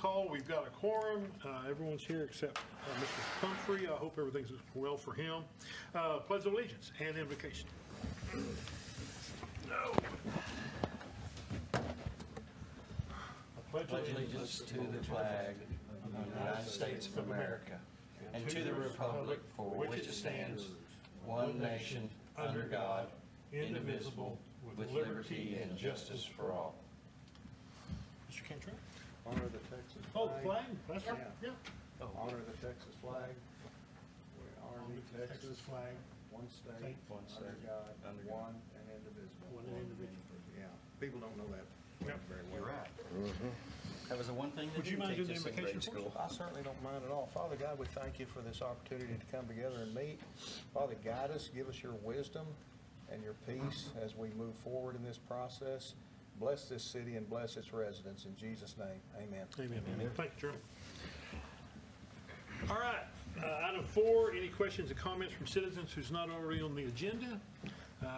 call. We've got a quorum. Everyone's here except Mr. Pumphrey. I hope everything's well for him. Pledge of allegiance and invocation. No. Pledge allegiance to the flag of the United States of America and to the republic for which it stands, one nation, under God, indivisible, with liberty and justice for all. Mr. Cantrell? Honor the Texas flag. Oh, the flag? That's right. Yeah. Honor the Texas flag. We honor the Texas flag. One state, under God, one and indivisible. One and indivisible. Yeah, people don't know that very well. You're right. That was the one thing that Would you didn't mind teach doing us the in grade invocation for us? school. I certainly don't mind at all. Father God, we thank you for this opportunity to come together and meet. Father, guide us, give us your wisdom and your peace as we move forward in this process. Bless this city and bless its residents. In Jesus' name, amen. Amen. Thank you, Jeremy. All right, item 4, any questions or comments from citizens who's not already on the agenda?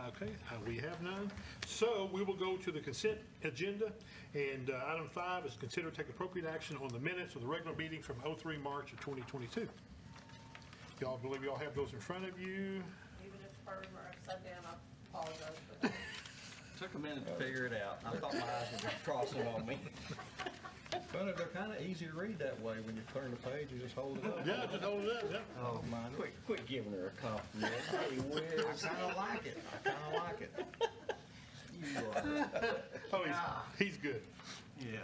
Okay, we have none. So we will go to the consent agenda, and item 5 is consider take appropriate action on the minutes of the regular meeting from 03 March of 2022. Y'all believe y'all have those in front of you? Even if part of them are upside down, I apologize for that. Took a minute to figure it out. I thought my eyes were just crossing on me. But they're kind of easy to read that way. When you turn the page, you just hold it up. Yeah, just hold it up, yeah. Oh, Mine. quit giving her a compliment. Hey, Wiz. I kind of like it. I kind of like it. You are. Oh, he's good. Yeah.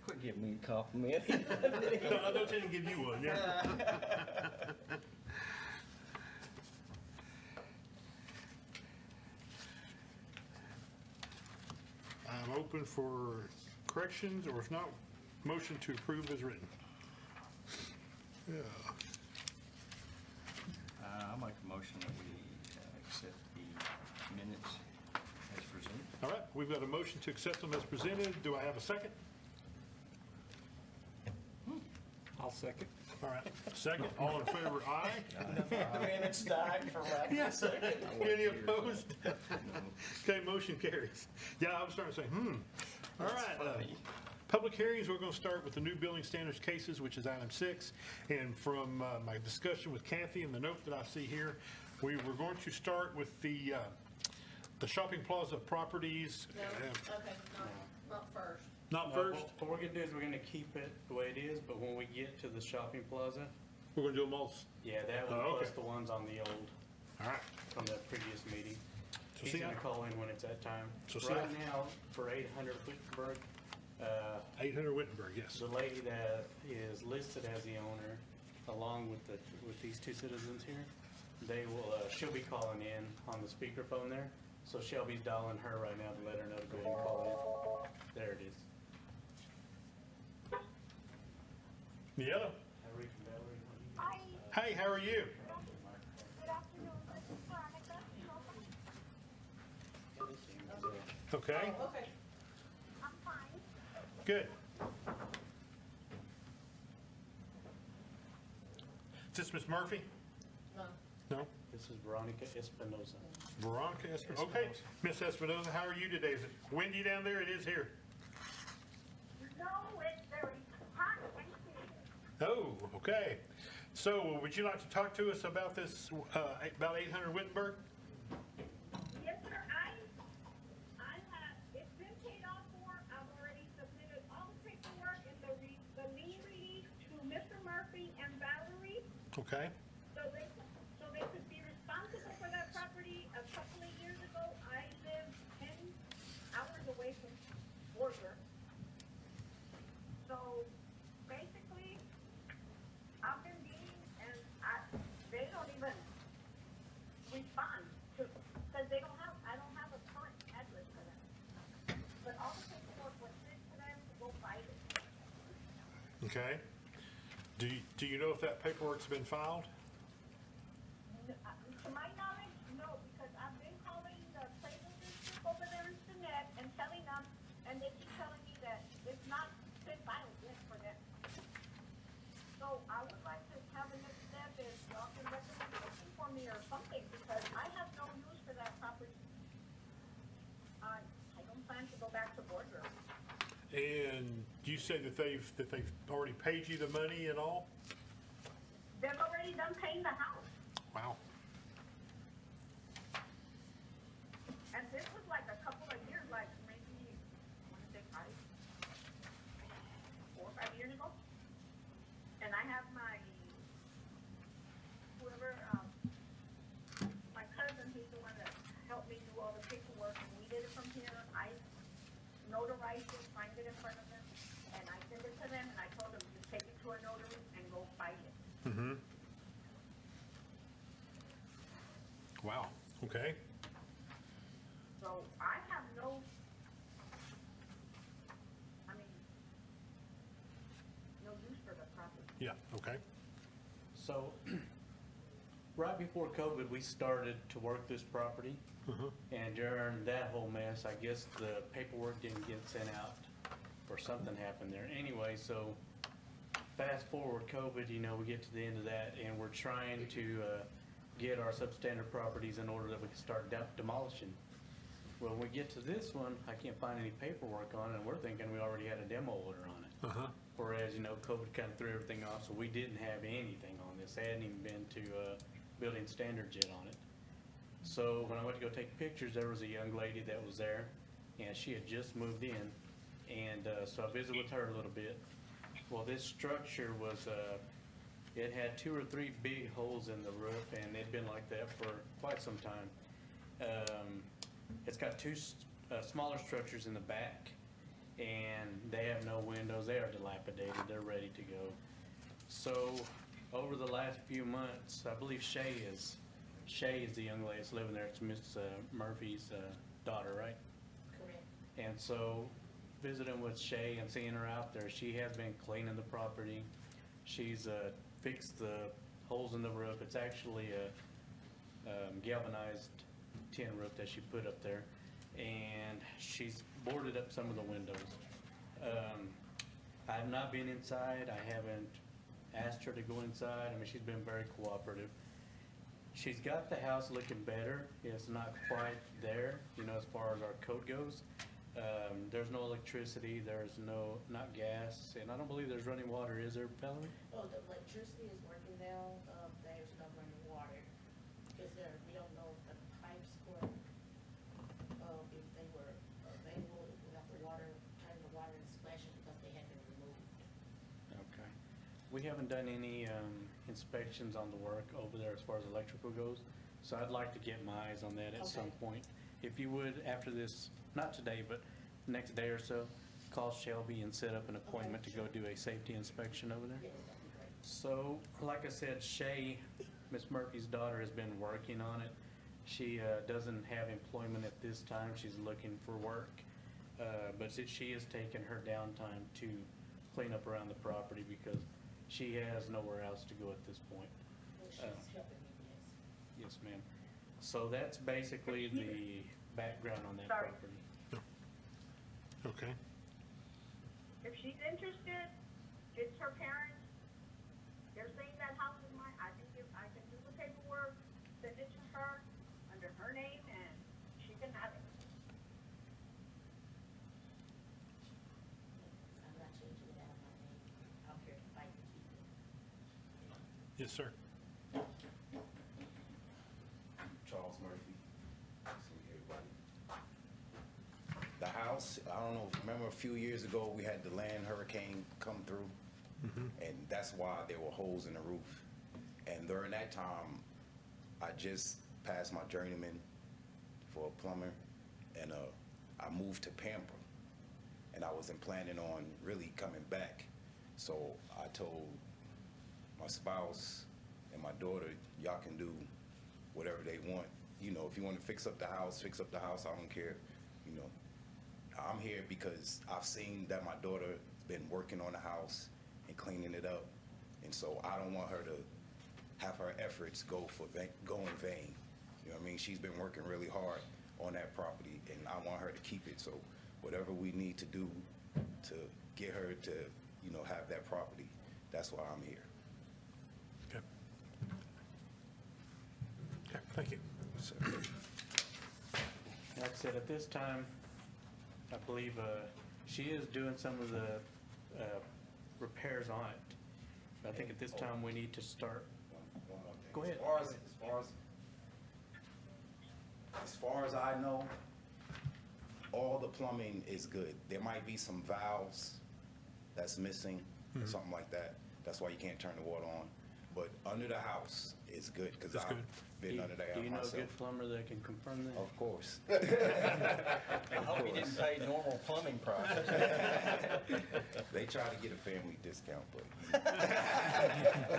Quit giving me a compliment. No, I don't tend to give you one, yeah. I'm open for corrections, or if not, motion to approve as written. Yeah. I'll make a motion that we accept the minutes as presented. All right, we've got a motion to accept them as presented. Do I have a second? I'll second. All right, second. All in favor, aye. The minutes died for lack of a second. Any opposed? Okay, motion carries. Yeah, I was starting to say, All right. funny. Public hearings, we're going to start with the new building standards cases, which is item 6. And from my discussion with Kathy and the note that I see here, we were going to start with the shopping plaza properties. No, okay, not first. Not No, first. What we're gonna do is we're gonna keep it the way it is, but when we get to the shopping plaza, We're going to do them all. yeah, that one Oh, okay. plus the ones on the old, All right. from the previous meeting. So He's see, gonna call in when it's that time. So see, Right now, for 800 Wittenberg, 800 Wittenberg, yes. the lady that is listed as the owner, along with these two citizens here, they will, she'll be calling in on the speakerphone there. So Shelby's dialing her right now to let her know to go ahead and call in. There it is. Yeah. Hi, Hey, how are you? good afternoon. This is Veronica. Okay, Oh, okay. I'm fine. good. Is this Miss Murphy? No, No? This is Veronica Espinoza. Veronica Espinoza. Okay, Miss Espinoza, how are you today? Is it windy down there? It is here. No, it's very hot and humid. Oh, okay. So would you like to talk to us about this, about 800 Wittenberg? Yes, sir. I have, it's been paid off for. I've already submitted all the paperwork and the lien release to Mr. Murphy and Valerie, Okay, so they could be responsible for that property. A couple of years ago, I lived 10 hours away from Borger. So basically, I've been meeting and they don't even respond to, because I don't have a current address for them. But all the paperwork was sent to them to go fight it. okay. Do you know if that paperwork's been filed? To my knowledge, no, because I've been calling the appraisal district over there in Sinet and telling them, and they keep telling me that it's not been filed yet for them. So I would like to have a next step if y'all can recommend something for me or something, because I have no use for that property. I don't plan to go back to Borger. And Do you say that they've already paid you the money and all? They've already done paying the house. Wow. And this was like a couple of years, like maybe, I want to say 4 or 5 years ago. And I have my, whoever, my cousin, he's the one that helped me do all the paperwork, and we did it from here. I notarized it, signed it in front of them, and I sent it to them, and I told them, just take it to a notary and go fight it. Mm-hmm. Wow, okay. So I have no, I mean, no use for the property. Yeah, okay. So, right before COVID, we started to work this property. And during that whole mess, I guess the paperwork didn't get sent out or something happened there. Anyway, so fast forward COVID, you know, we get to the end of that and we're trying to get our substandard properties in order that we can start demolishing. Well, when we get to this one, I can't find any paperwork on it, and we're thinking we already had a demo order on it. Uh-huh. Whereas, you know, COVID kind of threw everything off, so we didn't have anything on this. They hadn't even been to building standards yet on it. So when I went to go take pictures, there was a young lady that was there, and she had just moved in. And so I visited with her a little bit. Well, this structure was, it had 2 or 3 big holes in the roof, and it'd been like that for quite some time. It's got 2 smaller structures in the back, and they have no windows. They are dilapidated. They're ready to go. So over the last few months, I believe Shay is the young lady that's living there. It's Miss Murphy's daughter, right? Correct. And so visiting with Shay and seeing her out there, she has been cleaning the property. She's fixed the holes in the roof. It's actually a galvanized tin roof that she put up there. And she's boarded up some of the windows. I have not been inside. I haven't asked her to go inside. I mean, she's been very cooperative. She's got the house looking better. It's not quite there, you know, as far as our code goes. There's no electricity, there's not gas, and I don't believe there's running water, is there, Valerie? Oh, the electricity is working now, there's no running water. Is there, we don't know if the pipes were, if they were available without the water, turning the water and splashing because they had been removed. Okay. We haven't done any inspections on the work over there as far as electrical goes, so I'd like to get my eyes on that at some Okay. point. If you would, after this, not today, but next day or so, call Shelby and set up an appointment to go do a safety inspection over there. Yes, that'd be great. So, like I said, Shay, Miss Murphy's daughter, has been working on it. She doesn't have employment at this time. She's looking for work. But she is taking her downtime to clean up around the property because she has nowhere else to go at this point. Well, she's helping me, yes. Yes, ma'am. So that's basically the background on that Sorry. property. Okay. If she's interested, it's her parents. They're saying that house is mine. I can do the paperwork, send it to her under her name, and she can have it. I'm not changing it out of my name. I'm here to fight to keep it. Yes, sir. Charles Murphy. See everybody. The house, I don't know, remember a few years ago, we had the land hurricane come through? And that's why there were holes in the roof. And during that time, I just passed my journeyman for a plumber, and I moved to Pampa. And I wasn't planning on really coming back. So I told my spouse and my daughter, y'all can do whatever they want. You know, if you want to fix up the house, fix up the house. I don't care. You know, I'm here because I've seen that my daughter been working on the house and cleaning it up, and so I don't want her to have her efforts go in vain. You know what I mean? She's been working really hard on that property, and I want her to keep it. So whatever we need to do to get her to, you know, have that property, that's why I'm here. Okay. Okay, thank you. So, Like I said, at this time, I believe she is doing some of the repairs on it. I think at this time, we need to start, One more thing. Go ahead. As far as I know, all the plumbing is good. There might be some valves that's missing, or something like that. That's why you can't turn the water on. But under the house is good, because That's I've good. been under there do you know a myself. good plumber that can confirm that? Of course. I hope you didn't pay normal plumbing prices. They try to get a family discount, but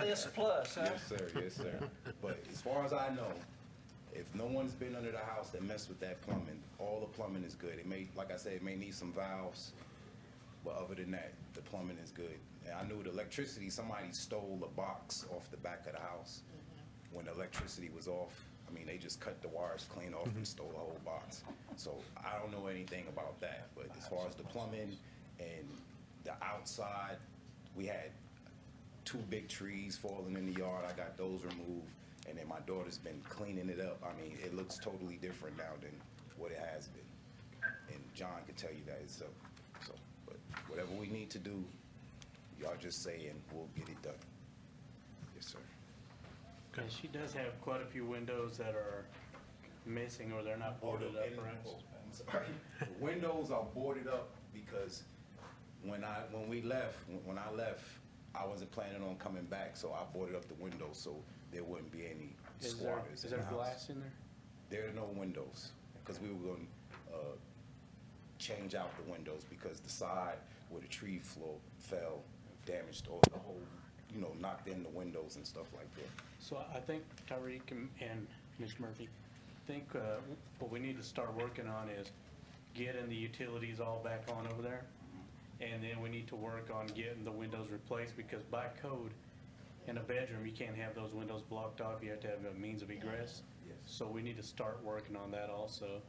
This plus, huh? yes, sir, yes, sir. But as far as I know, if no one's been under the house that messed with that plumbing, all the plumbing is good. It may, like I said, it may need some valves, but other than that, the plumbing is good. And I knew the electricity, somebody stole a box off the back of the house when the electricity was off. I mean, they just cut the wires clean off and stole the whole box. So I don't know anything about that, but as far as the plumbing and the outside, we had 2 big trees falling in the yard. I got those removed, and then my daughter's been cleaning it up. I mean, it looks totally different now than what it has been. And John can tell you that itself. So, but whatever we need to do, y'all just say and we'll get it done. Yes, sir. And she does have quite a few windows that are missing or they're not boarded up, perhaps. I'm sorry. The windows are boarded up because when I left, I wasn't planning on coming back, so I boarded up the windows so there wouldn't be any squatters Is in there the house. glass in there? There are no windows, because we were going to change out the windows because the side where the tree fell damaged all the whole, knocked in the windows and stuff like that. So I think Tyreek and Ms. Murphy, I think what we need to start working on is getting the utilities all back on over there. And then we need to work on getting the windows replaced, because by code, in a bedroom, you can't have those windows blocked off. You have to have a means of egress. Yes. So we need to start working on that also.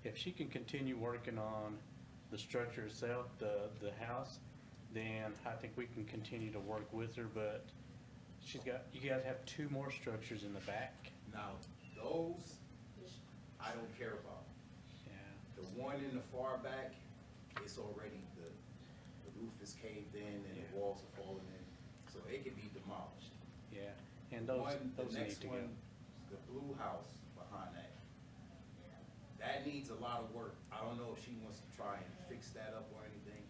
If she can continue working on the structure itself, the house, then I think we can continue to work with her, but you guys have 2 more structures in the back. Now, those, I don't care about. Yeah. The one in the far back, it's already, the roof is caved in and the walls are falling in, so it could be demolished. Yeah, and those The need next to go. one, the blue house behind that needs a lot of work. I don't know if she wants to try and fix that up or anything,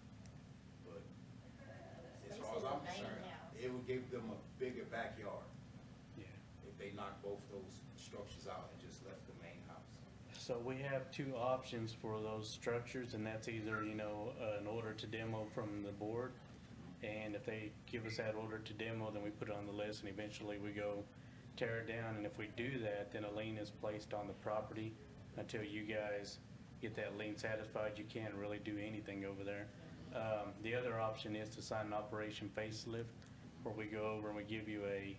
but as far as I'm concerned, it would give them a bigger backyard Yeah. if they knocked both those structures out and just left the main house. So we have 2 options for those structures, and that's either, an order to demo from the board. And if they give us that order to demo, then we put it on the list and eventually we go tear it down. And if we do that, then a lien is placed on the property until you guys get that lien satisfied. You can't really do anything over there. The other option is to sign an operation facelift, where we go over and we give you a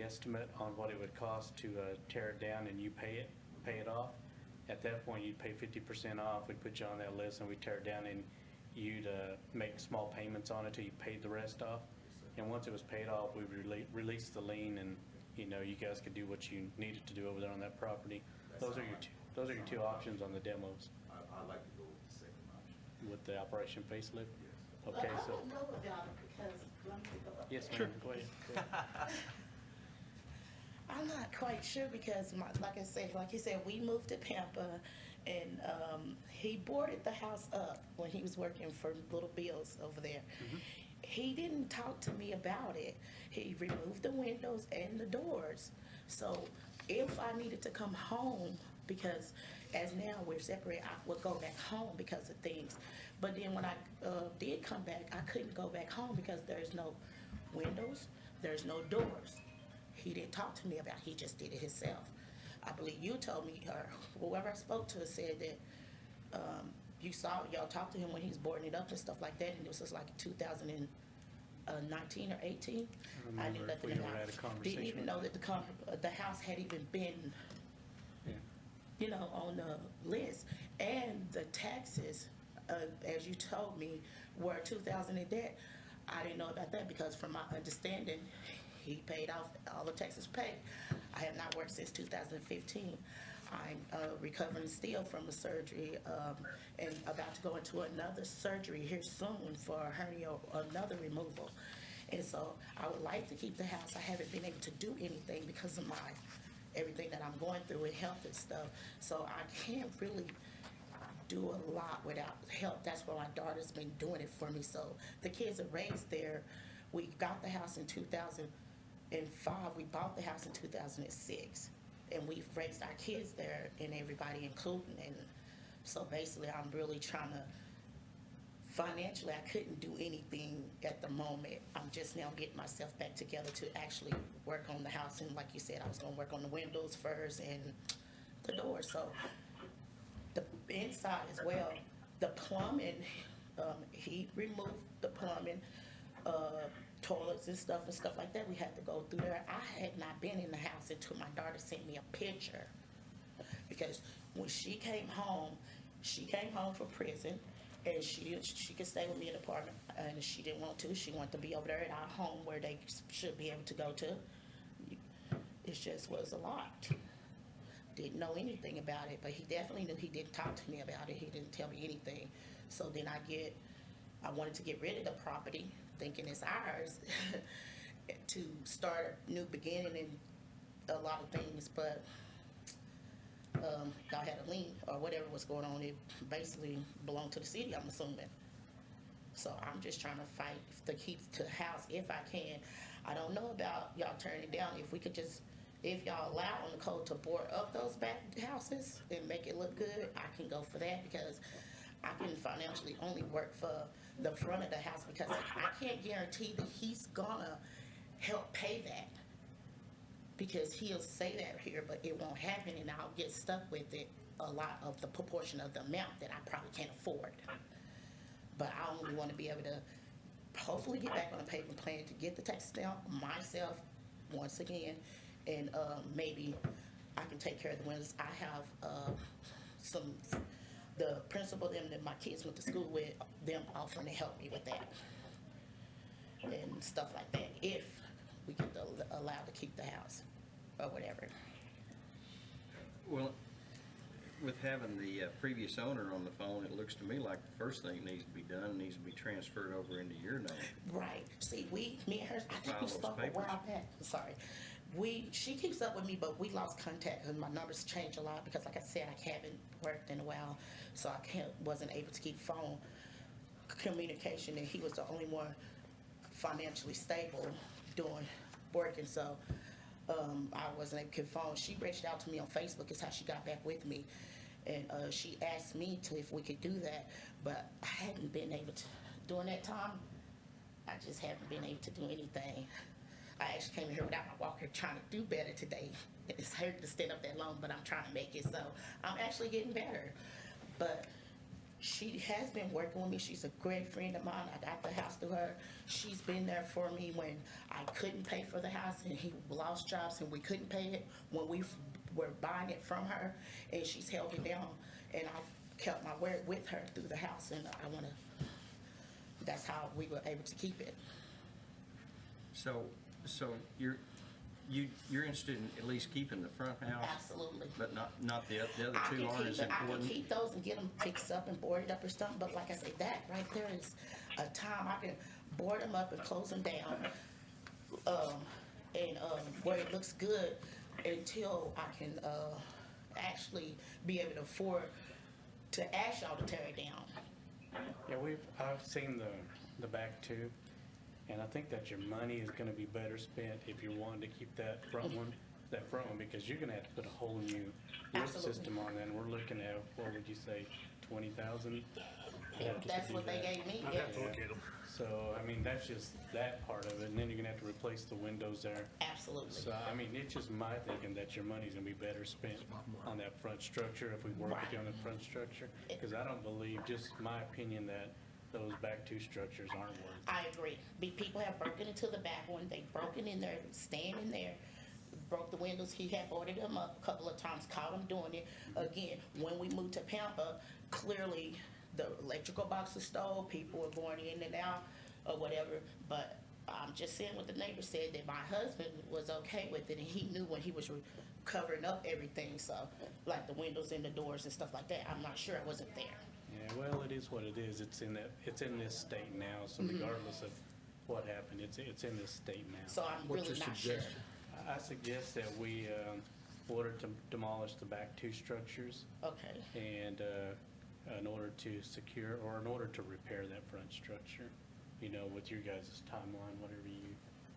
estimate on what it would cost to tear it down, and you pay it off. At that point, you'd pay 50% off. We'd put you on that list and we'd tear it down, and you'd make small payments on it till you paid the rest off. And once it was paid off, we would release the lien, and you guys could do what you needed to do over there on that property. Those are your 2 options on the demos I'd like to go with the second option. with the operation facelift. But Okay, I so, don't know about it because, let me go up. yes, ma'am, go ahead. I'm not quite sure because like you said, we moved to Pampa and, he boarded the house up when he was working for Little Bills over there. He didn't talk to me about it. He removed the windows and the doors. So if I needed to come home, because as now we're separated, I would go back home because of things. But then when I did come back, I couldn't go back home because there's no windows, there's no doors. He didn't talk to me about it, he just did it himself. I believe you told me, or whoever I spoke to said that y'all talked to him when he was boarding it up and stuff like that, and this was like 2019 or 18. I knew remember if we nothing ever about had a it. conversation Didn't even know that the house had even been, Yeah. on the list. And the taxes, as you told me, were 2,000 in debt. I didn't know about that because from my understanding, he paid off, all the taxes paid. I have not worked since 2015. I'm recovering still from a surgery and about to go into another surgery here soon for a hernia, another removal. And so I would like to keep the house. I haven't been able to do anything because of everything that I'm going through with health and stuff. So I can't really do a lot without help. That's why my daughter's been doing it for me. So the kids are raised there. We got the house in 2005. We bought the house in 2006. And we've raised our kids there and everybody including. And so basically I'm really trying to, financially I couldn't do anything at the moment. I'm just now getting myself back together to actually work on the house. And like you said, I was gonna work on the windows first and the doors. So the inside as well, the plumbing, he removed the plumbing, toilets and stuff like that. We had to go through there. I had not been in the house until my daughter sent me a picture. Because when she came home from prison, and she could stay with me in the apartment, and she didn't want to. She wanted to be over there at our home where they should be able to go to. It just was a lot. Didn't know anything about it, but he definitely knew. He didn't talk to me about it. He didn't tell me anything. So then I wanted to get rid of the property, thinking it's ours, to start a new beginning and a lot of things, but y'all had a lien or whatever was going on. It basically belonged to the city, I'm assuming. So I'm just trying to fight to keep the house if I can. I don't know about y'all turning it down. If we could just, if y'all allow on the code to board up those back houses and make it look good, I can go for that because I can financially only work for the front of the house because I can't guarantee that he's gonna help pay that. Because he'll say that here, but it won't happen, and I'll get stuck with it a lot of the proportion of the amount that I probably can't afford. But I only want to be able to hopefully get back on a payment plan to get the taxes down myself once again, and maybe I can take care of the windows. I have the principal them that my kids went to school with, them offering to help me with that and stuff like that if we get allowed to keep the house or whatever. Well, with having the previous owner on the phone, it looks to me like the first thing that needs to be done needs to be transferred over into your name. Right. See, me and her, I think File we those spoke a papers. while back. Sorry. She keeps up with me, but we lost contact and my numbers changed a lot because, like I said, I haven't worked in a while, so I wasn't able to keep phone communication, and he was the only one financially stable doing working, so I wasn't able to keep phone. She reached out to me on Facebook is how she got back with me, and she asked me if we could do that, but I hadn't been able to. During that time, I just haven't been able to do anything. I actually came in here without my walker trying to do better today. It's hard to stand up that long, but I'm trying to make it, so I'm actually getting better. But she has been working with me. She's a great friend of mine. I got the house through her. She's been there for me when I couldn't pay for the house and he lost jobs and we couldn't pay it when we were buying it from her, and she's held it down, and I kept my word with her through the house, and that's how we were able to keep it. So you're interested in at least keeping the front house? Absolutely. But not the other I two can aren't as keep it. I can important? keep those and get them fixed up and boarded up or something, but like I say, that right there is a time I can board them up and close them down, where it looks good until I can actually be able to afford to ask y'all to tear it down. Yeah, I've seen the back too, and I think that your money is gonna be better spent if you're wanting to keep that front one, because you're gonna have to put a whole new roof Absolutely. system on that, and we're looking at, what would you say, 20,000? That's what they gave me, I'd yeah. have to look at them. So, I mean, that's just that part of it, and then you're gonna have to replace the windows there. Absolutely. So, I mean, it's just my thinking that your money's gonna be better spent on that front structure if we work with you on the front structure. Because I don't believe, just my opinion, that those back two structures aren't worth it. I agree. People have broken into the back one, they broken in there, standing there, broke the windows. He had boarded them up a couple of times, caught him doing it. Again, when we moved to Pampa, clearly the electrical box was stole, people were going in and out or whatever, but Just saying what the neighbor said, that my husband was okay with it, and he knew when he was covering up everything, so, like the windows and the doors and stuff like that. I'm not sure, I wasn't there. Yeah, well, it is what it is. It's in this state now, so regardless of what happened, it's in this state now. So I'm What's really your not sure. suggestion? I suggest that we order to demolish the back two structures Okay, and in order to secure, or in order to repair that front structure, you know, with your guys' timeline, whatever you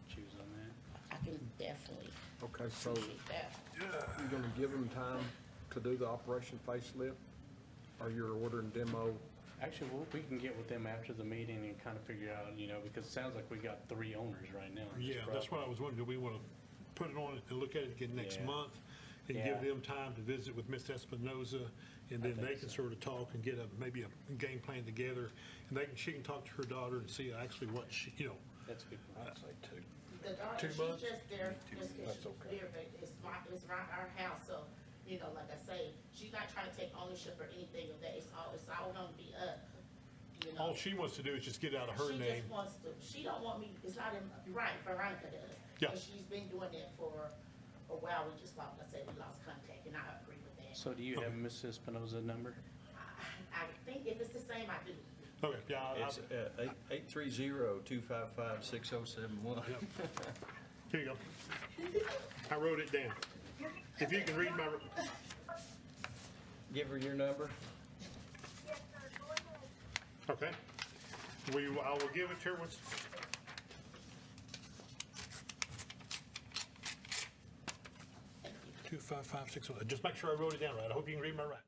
choose on that. I can definitely Okay, so appreciate that. you're gonna give them time to do the operation facelift? Or you're ordering demo? Actually, we can get with them after the meeting and kind of figure out, you know, because it sounds like we got 3 owners right now. on this Yeah, that's what I property. was wondering, do we want to put it on and look at it again next Yeah. month? And Yeah. give them time to visit with Ms. Espinoza, and then they think can so. sort of talk and get maybe a game plan together. And she can talk to her daughter and see actually what she, you know, That's a good point. I'd say two. The daughter, 2 she's months? just there, just because That's she's okay. there, but it's around our house, so, you know, like I say, she's not trying to take ownership or anything of that, it's all gonna be up, you know. all she wants to do is just get out of her She name. just wants to, she don't want me, it's not in, right, Veronica does. Yeah. And she's been doing that for a while, we just, like I said, we lost contact, and I agree with that. So do you have Ms. Espinoza's number? I think if it's the same, I do. Okay, yeah, It's 830-255-6071. here you go. I wrote it down. If you can read my, Give her your number. Yes, sir, go ahead. okay. I will give it to her once. Two, five, five, six, one. Just make sure I wrote it down right. I hope you can read my writing.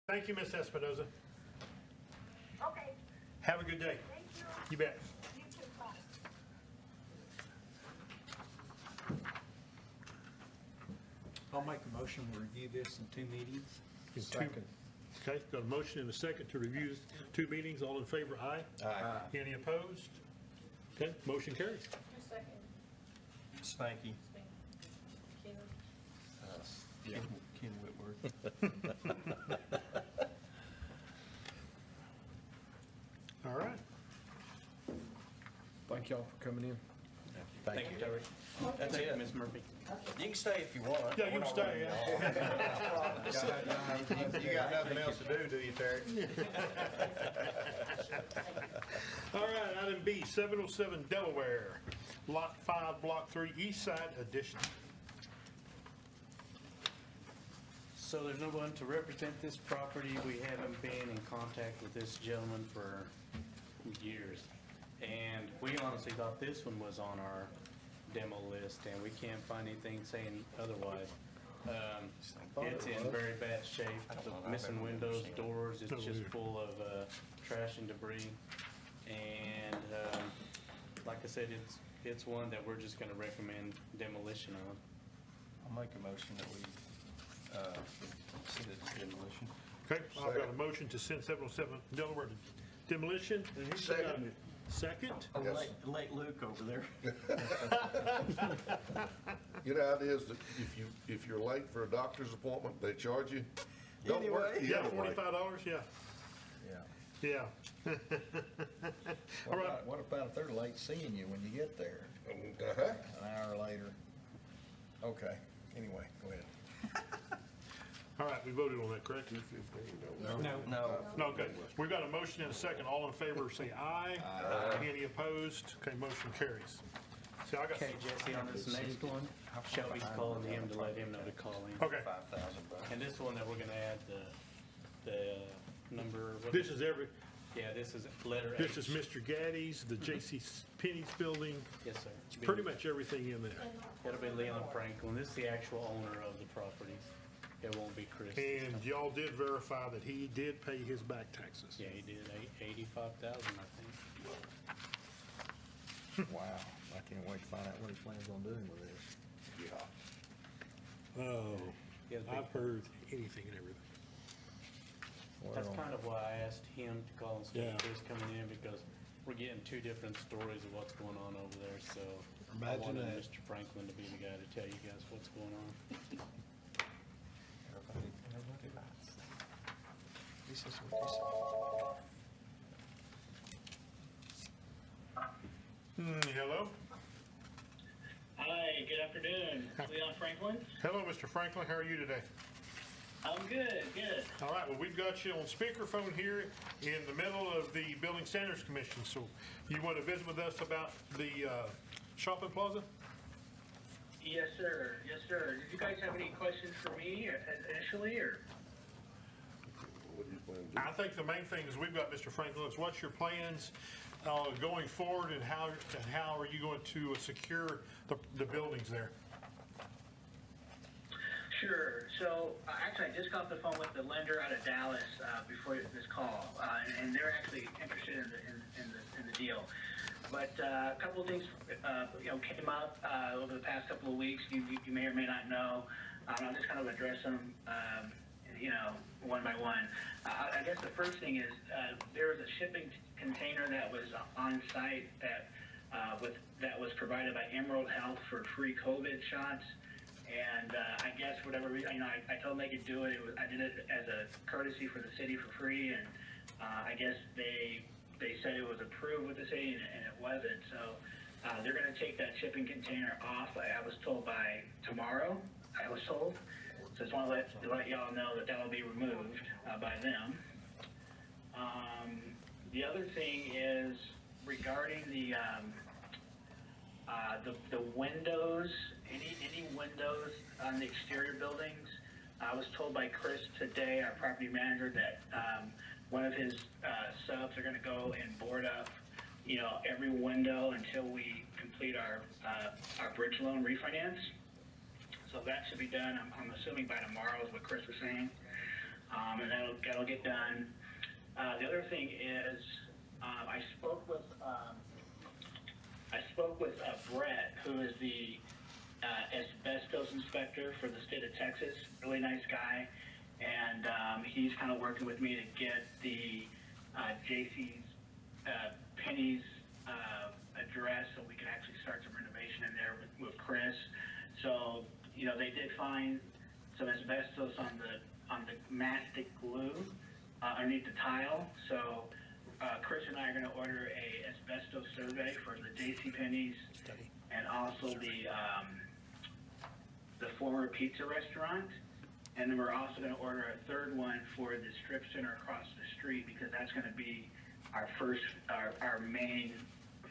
Thank you, Ms. Espinoza. Okay, Have a good day. thank you. You bet. You too, bye. I'll make a motion to review this in 2 meetings. In two- Second. Okay, got a motion and a second to review 2 meetings. All in favor, aye? Aye. Any opposed? Okay, motion carries. Just a second, Spanky. Ken. Ken Whitworth. All right. Thank y'all for coming in. Thank you, Terry. That's it. Ms. Murphy. You can stay if you want. Yeah, you We're can not stay, running yeah. You got nothing else to do, do you, Terry? All right, item B, 707 Delaware, Lot 5, Block 3, East Side Addition. So there's no one to represent this property. We haven't been in contact with this gentleman for years. And we honestly thought this one was on our demo list, and we can't find anything saying otherwise. It's in very bad shape, the missing windows, doors, it's just full of trash and debris. And like I said, it's one that we're just gonna recommend demolition on. I'll make a motion that we send it to demolition. Okay, I've got a motion to send 707 Delaware to demolition. Second. Second? Oh, late Luke over there. You know how it is that if you're late for a doctor's appointment, they charge you? Don't work Anyway. the Yeah, other way. $45, yeah, Yeah. yeah. All right, What about if they're late seeing you when you get there, Uh-huh. an hour later? Okay, anyway, go ahead. all right, we voted on that, correct? No. No. No, okay. We've got a motion and a second. All in favor, say aye. Any opposed? Okay, motion carries. See, I got, Okay, Jesse, on this next one, Shelby's calling him to let him know to call in. okay, $5,000. And this one that we're gonna add the number. what this is- is every, Yeah, this is letter H. this is Mr. Gaddy's, the J.C. Penney's building, Yes, sir. pretty much everything in there. It'll be Leon Franklin. This is the actual owner of the property. It won't be Chris. And y'all did verify that he did pay his back taxes. Yeah, he did 85,000, I think. Wow, I can't wait to find out what he plans on doing with this. Yeah. Oh, He has a big- I've heard anything and everything. That's Well, kind of why I asked him to call and speak Yeah. to Chris coming in, because we're getting 2 different stories of what's going on over there, so I Imagine wanted that. Mr. Franklin to be the guy to tell you guys what's going on. Everybody likes that. This is what they say. Hello? Hi, good afternoon. Leon Franklin. Hello, Mr. Franklin. How are you today? I'm good, good. All right, well, we've got you on speakerphone here in the middle of the Building Standards Commission. So you want to visit with us about the shopping plaza? Yes, sir. Yes, sir. Did you guys have any questions for me initially, or? What do you plan to do? I think the main thing is we've got, Mr. Franklin, is what's your plans going forward, and how are you going to secure the buildings there? Sure. So actually, I just got off the phone with the lender out of Dallas before this call, and they're actually interested in the deal. But a couple of things, came up over the past couple of weeks. You may or may not know. I'll just kind of address them, one by one. I guess the first thing is there was a shipping container that was on site that was provided by Emerald Health for free COVID shots. And I guess whatever reason, I told them they could do it. I did it as a courtesy for the city for free, and I guess they said it was approved with the city, and it wasn't. So they're going to take that shipping container off. I was told by tomorrow. I was told. So I just want to let y'all know that will be removed by them. The other thing is regarding the windows. Any windows on the exterior buildings. I was told by Chris today, our property manager, that one of his subs are going to go and board up, every window until we complete our bridge loan refinance. So that should be done. I'm assuming by tomorrow is what Chris was saying, and that'll get done. The other thing is I spoke with Brett, who is the asbestos inspector for the state of Texas. Really nice guy, and he's kind of working with me to get the JC's Penny's address so we can actually start some renovation in there with Chris. So they did find some asbestos on the mastic glue underneath the tile. So Chris and I are going to order a asbestos survey for the JC Penny's and also the former pizza restaurant, and then we're also going to order a third one for the strip center across the street, because that's going to be our main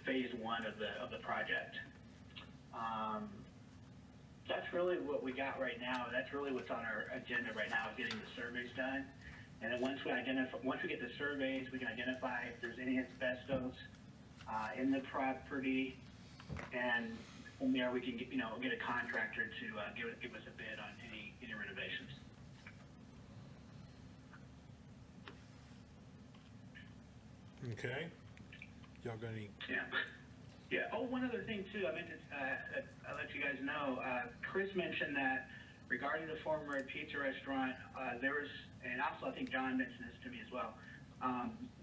phase one of the project. That's really what we got right now. That's really what's on our agenda right now, is getting the surveys done. And then once we get the surveys, we can identify if there's any asbestos in the property, and from there we can get a contractor to give us a bid on any renovations. Okay. Y'all got any? Yeah. Oh, one other thing too. I meant to I'll let you guys know. Chris mentioned that regarding the former pizza restaurant, there was, and also I think John mentioned this to me as well.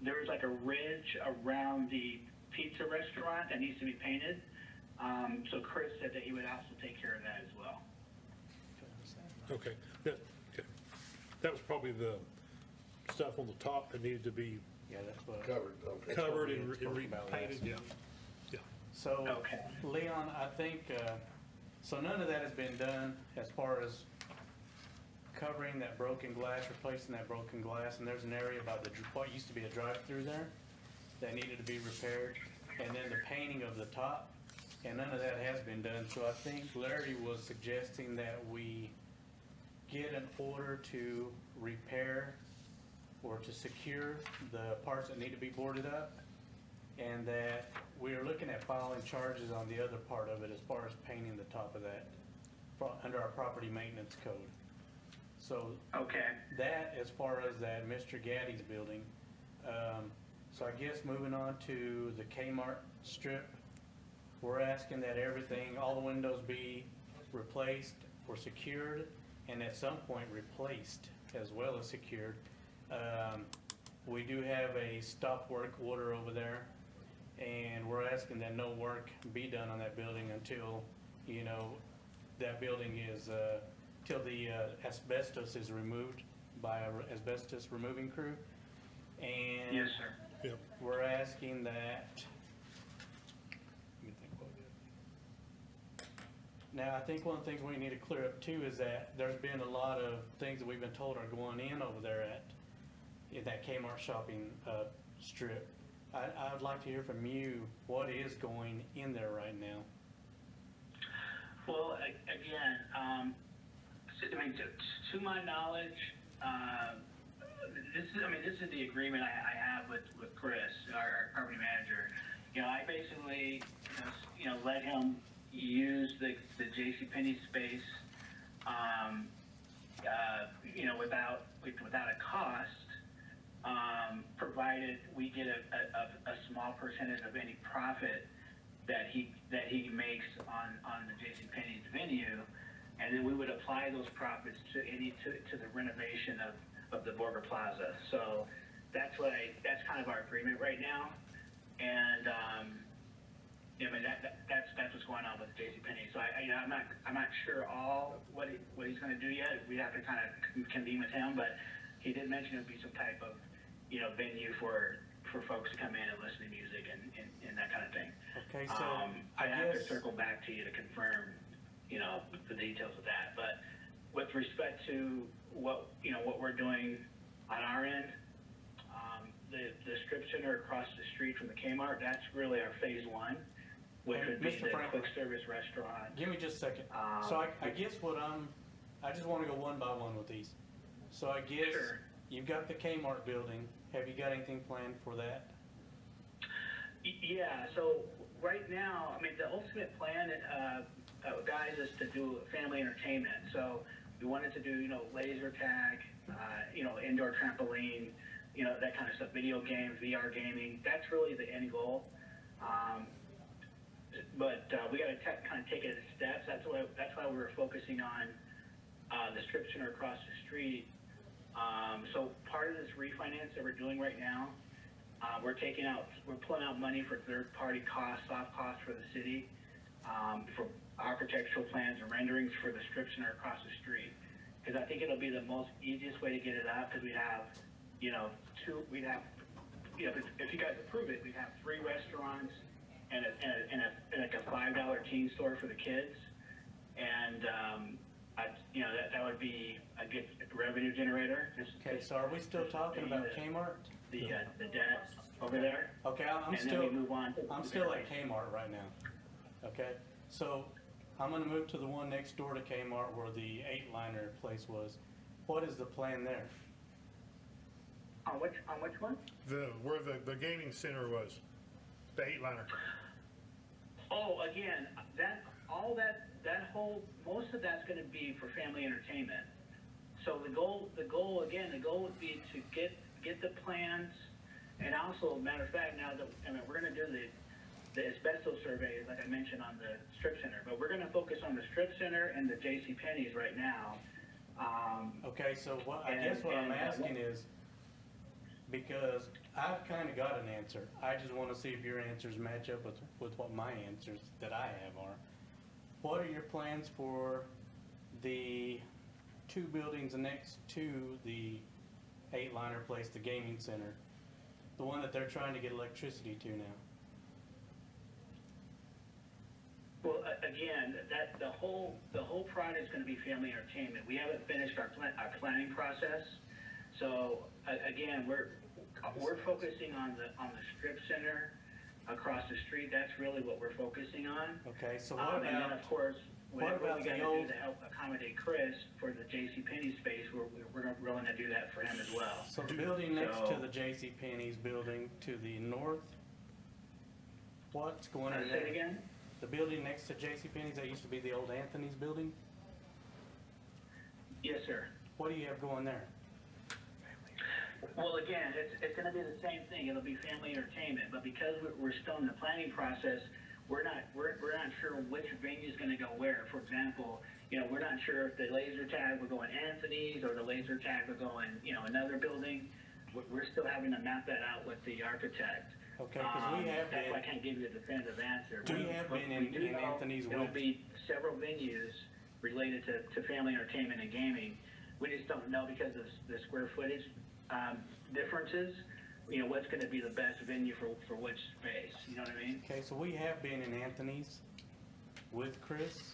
There was like a ridge around the pizza restaurant that needs to be painted. So Chris said that he would also take care of that as well. Okay. That was probably the stuff on the top that needed to be Yeah, that's what. covered and repainted. Yeah. So, Okay. Leon, I think, so none of that has been done as far as covering that broken glass, replacing that broken glass, and there's an area by what used to be a drive-through there that needed to be repaired, and then the painting of the top, and none of that has been done. So I think Larry was suggesting that we get an order to repair or to secure the parts that need to be boarded up, and that we are looking at filing charges on the other part of it as far as painting the top of that under our property maintenance code. So Okay. that, as far as that Mr. Gaddy's building, so I guess moving on to the Kmart strip, we're asking that everything, all the windows be replaced or secured, and at some point replaced as well as secured. We do have a stop work order over there, and we're asking that no work be done on that building until, that building is, till the asbestos is removed. by a asbestos removing crew. And Yes, sir. Yep. we're asking that, let me think what it is. Now, I think one of the things we need to clear up too is that there's been a lot of things that we've been told are going in over there in that Kmart shopping strip. I would like to hear from you, what is going in there right now? Well, again, to my knowledge, this is the agreement I have with Chris, our property manager. You know, I basically, let him use the JCPenney space, without a cost, provided we get a small percentage of any profit that he makes on the JCPenney's venue, and then we would apply those profits to the renovation of the Borger Plaza. So that's kind of our agreement right now, and that's what's going on with JCPenney. So I'm not sure what he's going to do yet. We have to kind of convene with him, but he did mention it would be some type of venue for folks to come in and listen to music and that kind of thing. Okay, so I have to circle back to you to confirm, the details of that. But with respect to what we're doing on our end, the strip center across the street from the Kmart, that's really our phase one, which would be the quick service restaurant. Give me just a second. So I guess I just want to go one by one with these. So I guess Sure. You've got the Kmart building. Have you got anything planned for that? Yeah, so right now, the ultimate plan, guys, is to do family entertainment. So we wanted to do, laser tag, indoor trampoline, that kind of stuff, video games, VR gaming. That's really the end goal. But we got to kind of take it in steps. That's why we were focusing on the strip center across the street. So part of this refinance that we're doing right now, we're pulling out money for third-party costs, soft costs for the city, for architectural plans and renderings for the strip center across the street. Because I think it'll be the most easiest way to get it up, because we have, if you guys approve it, we'd have 3 restaurants and like a $5 teen store for the kids. And, that would be a good revenue generator. Okay, so are we still talking about Kmart? The debt over there. Okay, And then we move on to I'm the still next at phase. Kmart right now. Okay, so I'm gonna move to the one next door to Kmart where the 8-liner place was. What is the plan there? On which one? Where the gaming center was, the 8-liner. Oh, again, most of that's gonna be for family entertainment. So the goal would be to get the plans, and also, matter of fact, now that, we're gonna do the asbestos survey, like I mentioned, on the strip center, but we're gonna focus on the strip center and the JCPenney's right now. Okay, so what I'm asking is, because I've kind of got an answer, I just want to see if your answers match up with what my answers that I have are. What are your plans for the 2 buildings next to the 8-liner place, the gaming center? The one that they're trying to get electricity to now. Well, again, the whole project is gonna be family entertainment. We haven't finished our planning process. So, again, we're focusing on the strip center across the street. That's really what we're focusing on. Okay, so what And then, about, of course, whatever about we the gotta old- do to help accommodate Chris for the JCPenney space, we're willing to do that for him as well. so the building next So- to the JCPenney's building to the north? What's going on Say there? it again? The building next to JCPenney's, that used to be the old Anthony's building? Yes, sir. What do you have going there? Well, again, it's gonna be the same thing. It'll be family entertainment, but because we're still in the planning process, we're not sure which venue's gonna go where. For example, we're not sure if the laser tag will go in Anthony's or the laser tag will go in, another building. We're still having to map that out with the architect. Okay, because we have That's why I been, can't give you a definitive answer. We have been We do in know Anthony's There'll with- be several venues related to family entertainment and gaming. we just don't know because of the square footage differences, you know, what's gonna be the best venue for which space, you know what I mean? Okay, so we have been in Anthony's with Chris,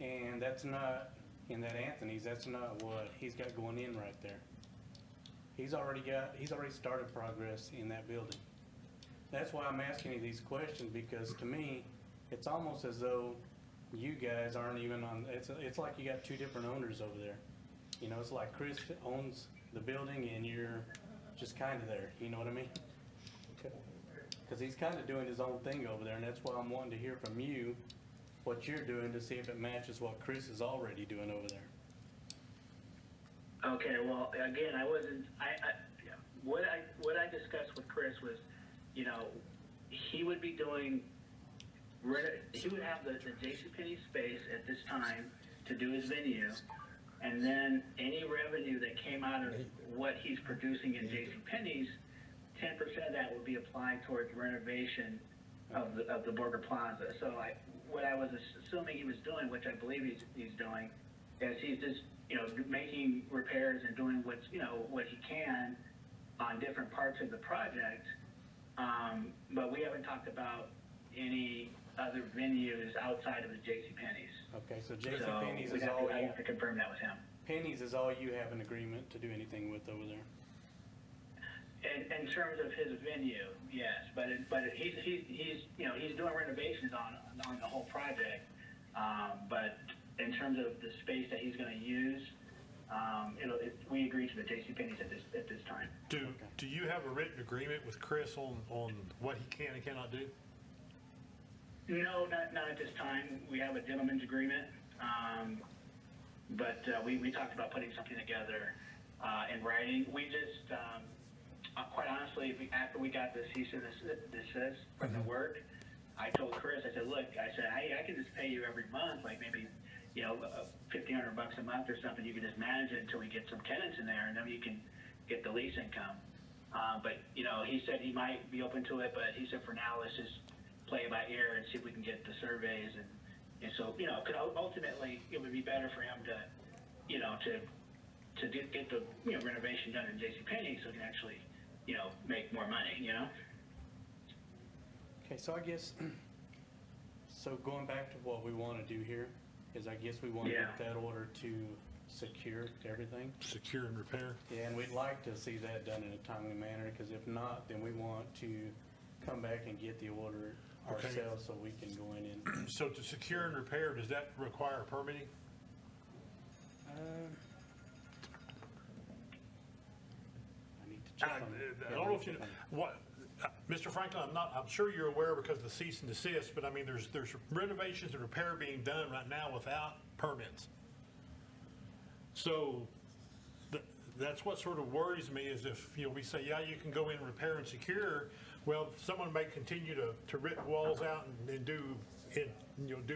and that's not, in that Anthony's, that's not what he's got going in right there. He's already started progress in that building. That's why I'm asking you these questions, because to me, it's almost as though you guys aren't even on, it's like you got two different owners over there. You know, it's like Chris owns the building and you're just kind of there, you know what I mean? Because he's kind of doing his own thing over there, and that's why I'm wanting to hear from you what you're doing to see if it matches what Chris is already doing over there. Okay, well, again, what I discussed with Chris was, you know, he would be doing, he would have the JCPenney space at this time to do his venue, and then any revenue that came out of what he's producing in JCPenney's, 10% of that would be applied towards renovation of the Borger Plaza. So what I was assuming he was doing, which I believe he's doing, is he's just, you know, making repairs and doing what's, you know, what he can on different parts of the project. But we haven't talked about any other venues outside of the JCPenney's. Okay, so JCPenney's is all I you, have to confirm that with him. Penny's is all you have an agreement to do anything with over there. In terms of his venue, yes, but he's you know, he's doing renovations on the whole project. But in terms of the space that he's going to use, we agree to the JCPenney's at this time. Do you have a written agreement with Chris on what he can and cannot do? No, not at this time. We have a gentleman's agreement, but we talked about putting something together in writing. We just, quite honestly, after we got the cease and desist from the work, I told Chris, I said, look, hey, I can just pay you every month, like maybe, you know, $1,500 a month or something. You can just manage it until we get some tenants in there, and then you can get the lease income. But, you know, he said he might be open to it, but he said for now, let's just play it by ear and see if we can get the surveys. And so, you know, because ultimately it would be better for him to, you know, to get the, you know, renovation done in JCPenney so he can actually, you know, make more money, you know? Okay, so I guess, so going back to what we want to do here, is I guess we want to get that order to secure everything. Secure and repair? Yeah, and we'd like to see that done in a timely manner, because if not, then we want to come back and get the order Okay. ourselves so we can go in and. So to secure and repair, does that require permitting? I need to check on I don't know if you, what, Mr. Franklin, I'm sure you're aware because of the cease and desist, but I mean, there's renovations and repair being done right now without permits. So that's what sort of worries me is if, you know, we say, yeah, you can go in, repair and secure, well, someone may continue to rip walls out and do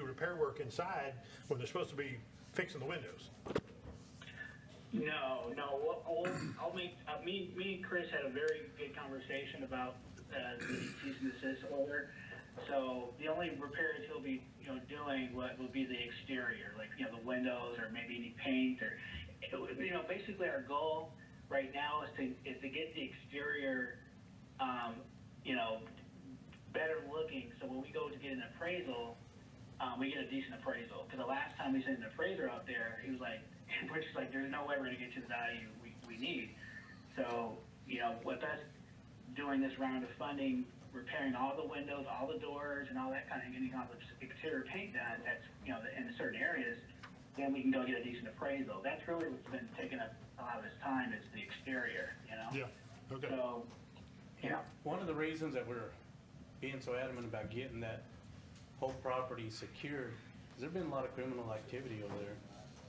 repair work inside when they're supposed to be fixing the windows. No, I'll make, me and Chris had a very good conversation about the cease and desist order. So the only repairs he'll be, you know, doing will be the exterior, like, you know, the windows or maybe any paint or, you know, basically our goal right now is to get the exterior, you know, better looking. So when we go to get an appraisal, we get a decent appraisal. Because the last time we sent an appraiser out there, he was like, we're just like, there's no way we're going to get to the value we need. So, you know, with us doing this round of funding, repairing all the windows, all the doors, and all that kind of, getting all the exterior paint done, that's, you know, in certain areas, then we can go get a decent appraisal. That's really what's been taking up a lot of his time is the exterior, you know? Yeah, okay. So, yeah. One of the reasons that we're being so adamant about getting that whole property secured is there's been a lot of criminal activity over there.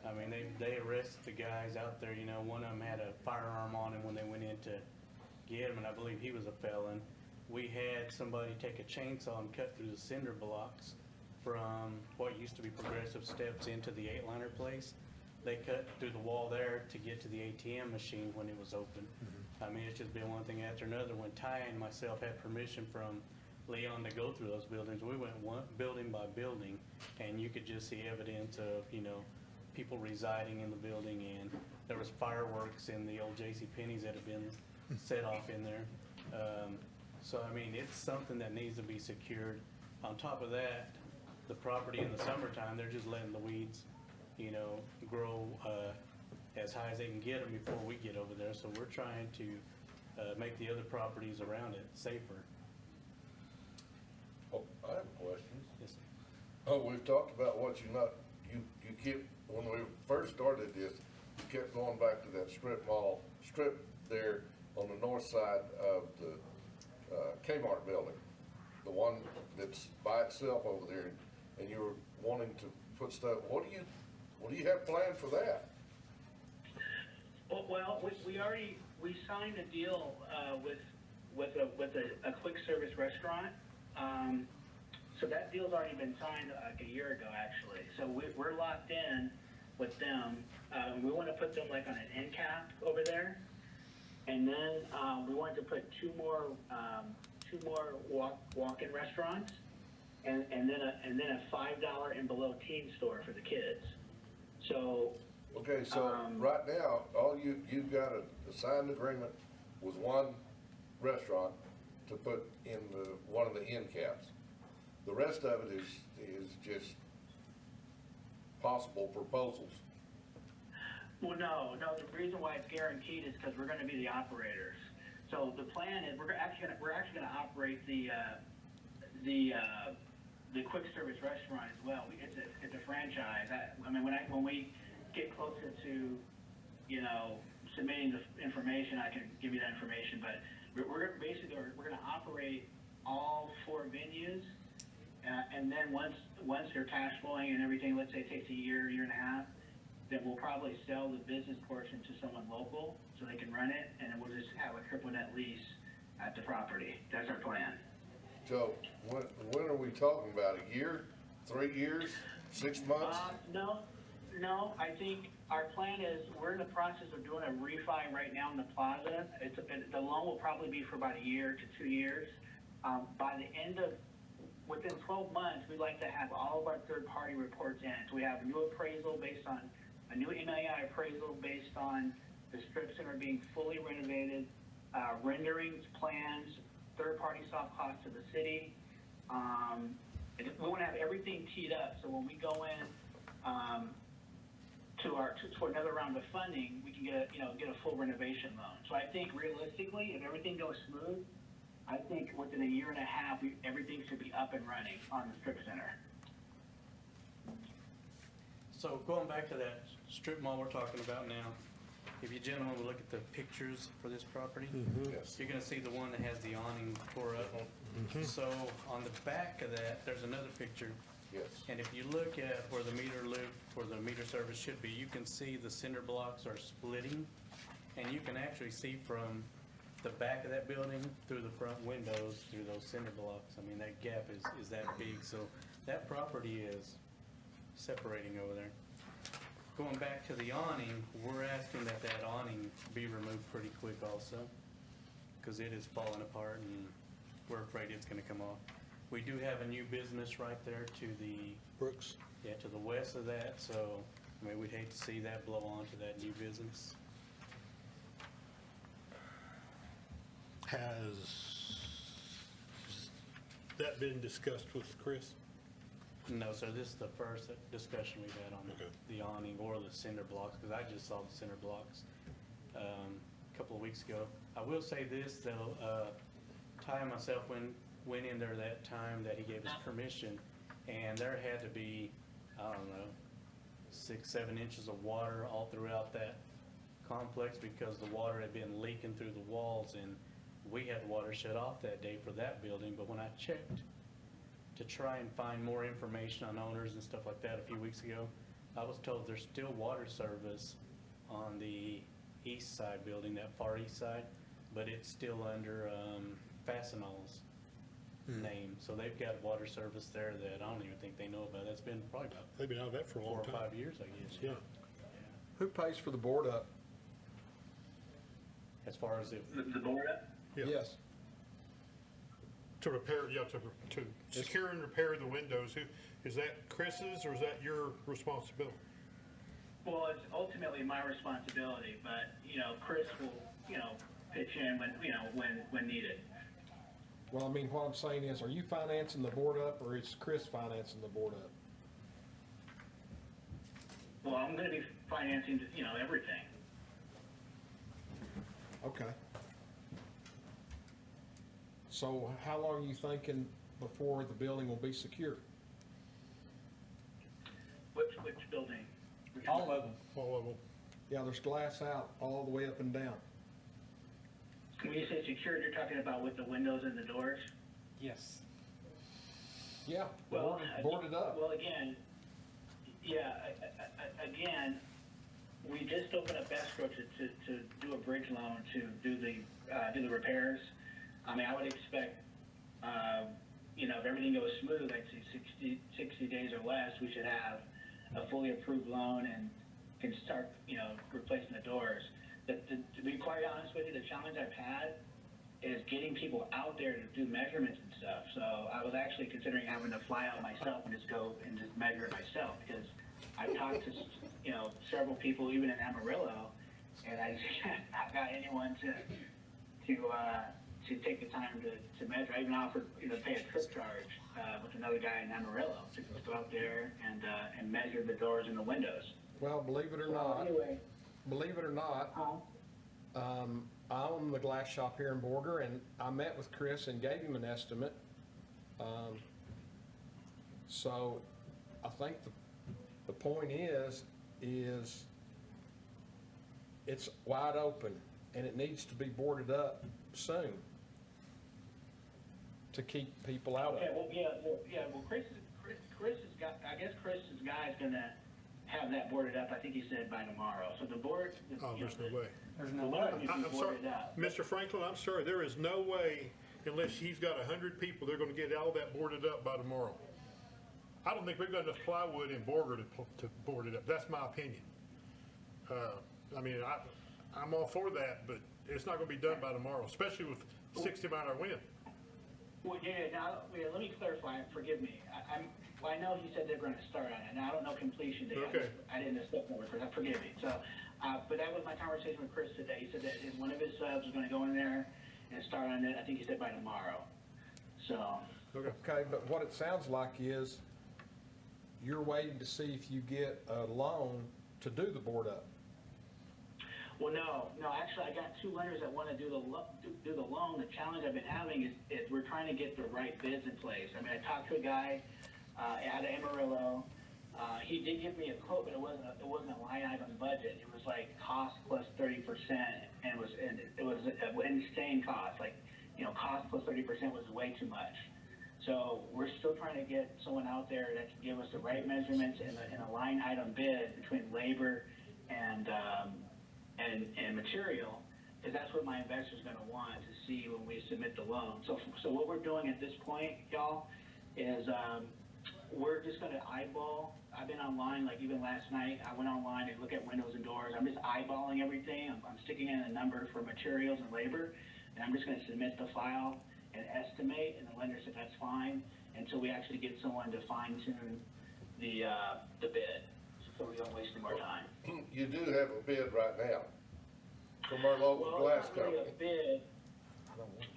I mean, they arrested the guys out there, you know, one of them had a firearm on him when they went in to get him, and I believe he was a felon. We had somebody take a chainsaw and cut through the cinder blocks from what used to be Progressive Steps into the 8-liner place. They cut through the wall there to get to the ATM machine when it was open. I mean, it's just been one thing after another. When Ty and myself had permission from Leon to go through those buildings, we went building by building, and you could just see evidence of, you know, people residing in the building, and there was fireworks in the old J.C. Penney's that have been set off in there. So, I mean, it's something that needs to be secured. On top of that, the property in the summertime, they're just letting the weeds, grow as high as they can get them before we get over there. So we're trying to make the other properties around it safer. Oh, I have a question. Yes, sir. Oh, we've talked about what you kept, when we first started this, you kept going back to that strip there on the north side of the Kmart building, the one that's by itself over there, and you were wanting to put stuff, what do you have planned for that? Well, we signed a deal with a quick service restaurant. So that deal's already been signed like a year ago, actually. So we're locked in with them. We want to put them like on an end cap over there, and then we want to put two more walk-in restaurants, and then a $5 and below teen store for the kids. So. Okay, so right now, you've got a signed agreement with one restaurant to put in one of the end caps. The rest of it is just possible proposals. Well, no, the reason why it's guaranteed is because we're gonna be the operators. So the plan is, we're actually gonna operate the quick service restaurant as well. It's a franchise. I mean, when we get closer to, submitting the information, I can give you that information, but we're gonna operate all 4 venues, and then once they're cash flowing and everything, let's say it takes a year and a half, then we'll probably sell the business portion to someone local so they can run it, and then we'll just have a triple net lease at the property. That's our plan. So when are we talking about, a year, 3 years, 6 months? No, I think our plan is, we're in the process of doing a refi right now in the plaza. The loan will probably be for about a year to 2 years. Within 12 months, we'd like to have all of our third-party reports in. So we have a new appraisal based on, a new NII appraisal based on the strip center being fully renovated, renderings, plans, third-party soft costs to the city. And we want to have everything teed up, so when we go in to another round of funding, we can get a full renovation loan. So I think realistically, if everything goes smooth, I think within a year and a half, everything should be up and running on the strip center. So going back to that strip mall we're talking about now, if you gentlemen will look at the pictures for this property, Yes. you're gonna see the one that has the awning tore up. So on the back of that, there's another picture. Yes. And if you look at where the meter loop, where the meter service should be, you can see the cinder blocks are splitting. And you can actually see from the back of that building through the front windows, through those cinder blocks. I mean, that gap is that big. So that property is separating over there. Going back to the awning, we're asking that awning be removed pretty quick also, because it is falling apart and we're afraid it's gonna come off. We do have a new business right there to the Brooks? Yeah, to the west of that, so, I mean, we'd hate to see that blow onto that new business. Has that been discussed with Chris? No, sir, this is the first discussion we've had on Okay. the awning or the cinder blocks, because I just saw the cinder blocks a couple of weeks ago. I will say this, though, Ty and myself went in there that time that he gave us permission, and there had to be, I don't know, 6-7 inches of water all throughout that complex because the water had been leaking through the walls, and we had water shut off that day for that building. But when I checked to try and find more information on owners and stuff like that a few weeks ago, I was told there's still water service on the east side building, that far east side, but it's still under Fastenal's name. So they've got water service there that I don't even think they know about. That's been probably about They've been out of that for a 4 long or time. 5 years, I guess. Yeah. Who pays for the board up? As far as if, The board up? Yeah. Yes. To repair, to secure and repair the windows, is that Chris's or is that your responsibility? Well, it's ultimately my responsibility, but, Chris will, pitch in when needed. Well, I mean, what I'm saying is, are you financing the board up, or is Chris financing the board up? Well, I'm gonna be financing, everything. Okay. So how long are you thinking before the building will be secure? Which building? All of them. All of them. Yeah, there's glass out all the way up and down. When you say secured, you're talking about with the windows and the doors? Yes. Yeah, Well, boarded up. Well, again, yeah, again, we just opened up escrow to do a bridge loan to do the repairs. I mean, I would expect, if everything goes smooth, I'd say 60 days or less, we should have a fully approved loan and can start, replacing the doors. To be quite honest with you, the challenge I've had is getting people out there to do measurements and stuff. So I was actually considering having to fly out myself and just go and just measure it myself, because I've talked to, several people even in Amarillo, and I just haven't got anyone to take the time to measure. I even offered, pay a trip charge with another guy in Amarillo to just go out there and measure the doors and the windows. Well, believe it or So not, anyway, I own the glass shop here in Borger, and I met with Chris and gave him an estimate. So I think the point is it's wide open, and it needs to be boarded up soon to keep people out of okay, it. well, Chris has got, I guess Chris's guy's gonna have that boarded up, I think he said by tomorrow. So the board. Oh, there's no way. There's The no windows way. need to be I'm sorry, boarded up. Mr. Franklin, I'm sorry, there is no way, unless he's got 100 people, they're gonna get all that boarded up by tomorrow. I don't think we've got enough plywood in Borger to board it up. That's my opinion. I'm all for that, but it's not gonna be done by tomorrow, especially with 60-mile-an-hour wind. Well, let me clarify, forgive me. I know he said they're gonna start on it, and I don't know completion date. Okay. I didn't step over, forgive me. So, but that was my conversation with Chris today. He said that one of his subs is gonna go in there and start on it, I think he said by tomorrow. So, Okay, but what it sounds like is you're waiting to see if you get a loan to do the board up. well, no, actually, I got two lenders that wanna do the loan. The challenge I've been having is we're trying to get the right bids in place. I mean, I talked to a guy, out of Amarillo. He did give me a quote, but it wasn't a line item budget. It was like cost plus 30%, and it was an insane cost. Like, cost plus 30% was way too much. So we're still trying to get someone out there that can give us the right measurements and a line item bid between labor and material, because that's what my investor's going to want to see when we submit the loan. So what we're doing at this point, y'all, is we're just going to eyeball. I've been online, like even last night, I went online and looked at windows and doors. I'm just eyeballing everything. I'm sticking in a number for materials and labor, and I'm just going to submit the file and estimate, and the lender said that's fine, until we actually get someone to fine tune the bid, so we don't waste any more time. You do have a bid right now from our local Well, glass it's not really company. a bid.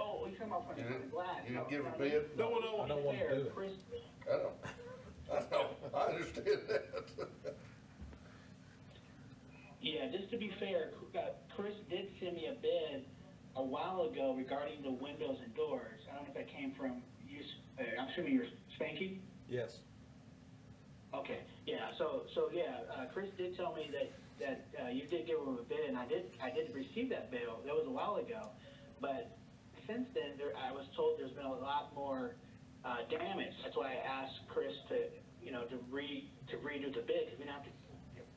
Oh, you're talking about from the glass? You didn't No, give a no, bid? No, I don't want to fair, do it. Chris, I understand that. Yeah, just to be fair, Chris did send me a bid a while ago regarding the windows and doors. I don't know if that came from you, I'm assuming you're Spanky? Yes. Okay, yeah, Chris did tell me that you did give him a bid, and I did receive that bid. That was a while ago. But since then, I was told there's been a lot more damage. That's why I asked Chris to redo the bid, because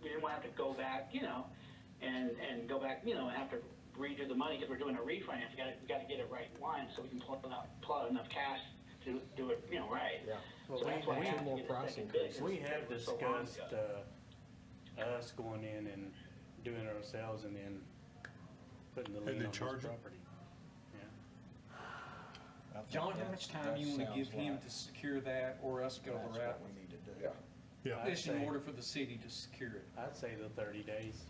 we didn't want to have to go back, and go back, and have to redo the money, because we're doing a refinance. We got to get it right once, so we can pull out enough cash to do it, right. Yeah. Well, So that's why I have to more get a price second bid, increase. 'cause We have it was so long discussed, ago. us going in and doing it ourselves and then putting the And lien then on his charging? property. Yeah. John, how much time you want to give him to secure that, or us go the route? We need to do. Yeah. Yeah. I'd It's in say- order for the city to secure it. I'd say the 30 days,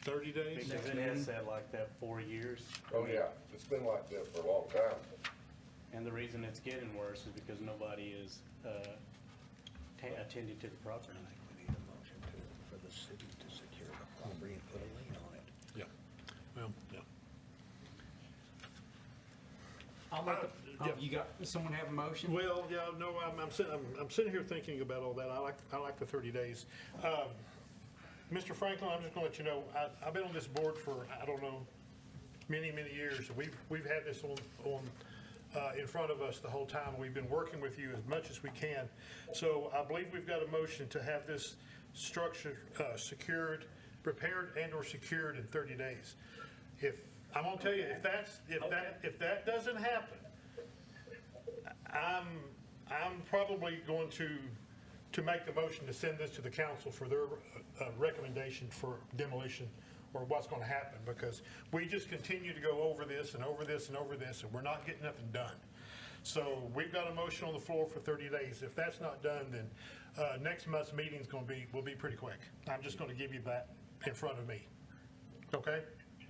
30 days? because it has said like that 4 years. Oh, yeah, it's been like that for a long time. And the reason it's getting worse is because nobody is attending to the property. We need a motion for the city to secure the property and put a lien on it. Yeah. Well, yeah. I'll make, yeah. you got, does someone have a motion? Well, yeah, no, I'm sitting here thinking about all that. I like the 30 days. Mr. Franklin, I'm just gonna let you know, I've been on this board for, I don't know, many, many years. We've had this on in front of us the whole time. We've been working with you as much as we can. So I believe we've got a motion to have this structure secured, prepared and/or secured in 30 days. I'm gonna tell you, if that doesn't happen, I'm probably going to make the motion to send this to the council for their recommendation for demolition or what's gonna happen, because we just continue to go over this and over this and over this, and we're not getting nothing done. So we've got a motion on the floor for 30 days. If that's not done, then next month's meeting's will be pretty quick. I'm just gonna give you that in front of me. Okay?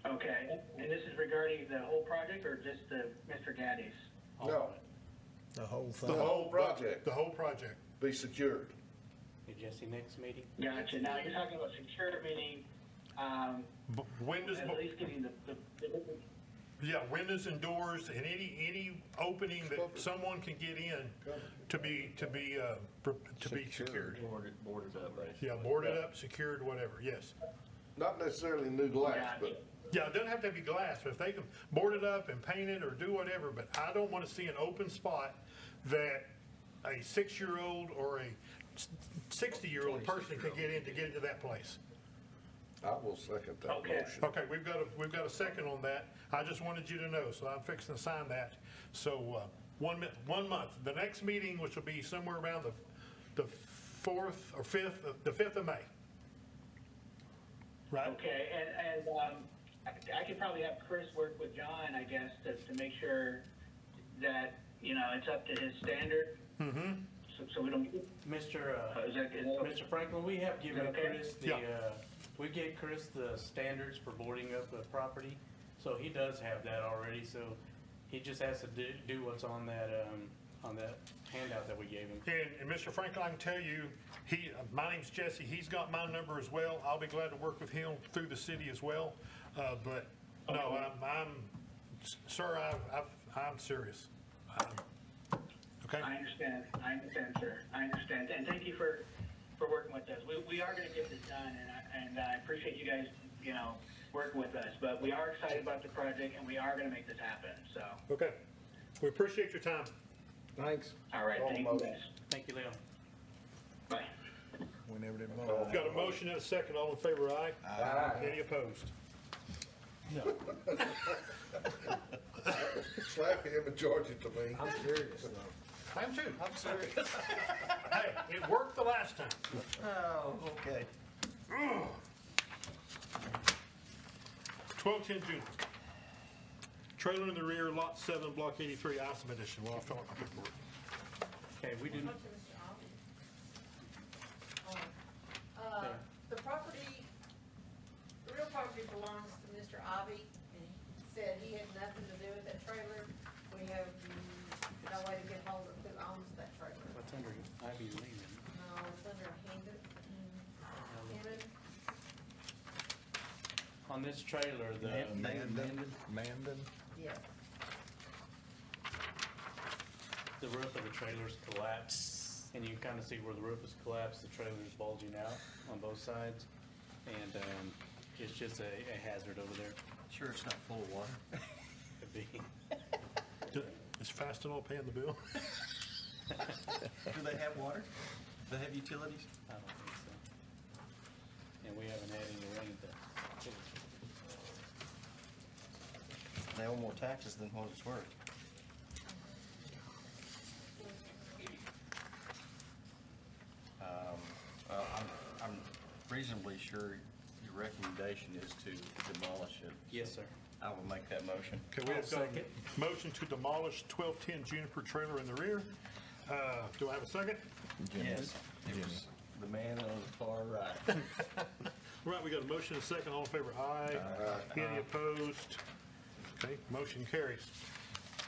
Okay, and this is regarding the whole project or just the Mr. Gaddy's? No, The whole the thing. whole project The whole project. be secured. Hey, Jesse, next meeting? Gotcha, now you're talking about secure, meaning, Windows, at least getting yeah, windows and doors and any opening that someone can get in to be secured. Boarded up, right? Yeah, boarded up, secured, whatever, yes. Not necessarily new glass, but Yeah, it doesn't have to be glass, but if they can board it up and paint it or do whatever, but I don't want to see an open spot that a 6-year-old or a 60-year-old person can get into that place. I will second that Okay. motion. Okay, we've got a second on that. I just wanted you to know, so I'm fixing to sign that. So, 1 month, the next meeting, which will be somewhere around the 4th or 5th, the 5th of May. Right? Okay, and I could probably have Chris work with John, I guess, to make sure that, it's up to his standard. Mm-hmm. So we don't, Mr. is that? Mr. Franklin, we have given Okay. Chris Yeah. we gave Chris the standards for boarding up the property, so he does have that already, so he just has to do what's on that handout that we gave him. And Mr. Franklin, I can tell you, my name's Jesse, he's got my number as well. I'll be glad to work with him through the city as well. But no, sir, I'm serious. Okay? I understand, sir, I understand, and thank you for working with us. We are gonna get this done, and I appreciate you guys, working with us, but we are excited about the project, and we are gonna make this happen, so. Okay. We appreciate your time. Thanks. All right, thank you guys. Thank you, Leo. Bye. We never did vote. Got a motion and a second. All in favor, aye? Aye. Any opposed? Slap him and charge it to me. I'm serious though. I am too. I'm serious. Hey, it worked the last time. Oh, okay. 1210 June. Trailer in the rear, lot 7, block 83, Isom edition. Well, I felt like a good word. Okay, we didn't, The property, the real property belongs to Mr. Ivy, and he said he had nothing to do with that trailer. We have no way to get hold of who owns that trailer. what's under Ivy Lehman? No, it's under Hammond. On this trailer, Mandan. Yes. the roof of the trailer's collapsed, and you can kind of see where the roof is collapsed, the trailer's bulging out on both sides, and it's just a hazard over there. Sure it's not full of water? Could be. Is Fastenal paying the bill? Do they have water? Do they have utilities? I don't think so. And we haven't had any rain to. They owe more taxes than what it's worth. Well, I'm reasonably sure your recommendation is to demolish it. Yes, sir. I will make that motion. Okay, we have got a motion to demolish 1210 Juniper trailer in the rear. Do I have a second? Yes. It was The man on the far right. Right, we got a motion and a second. All in favor, aye. Any opposed? Okay, motion carries.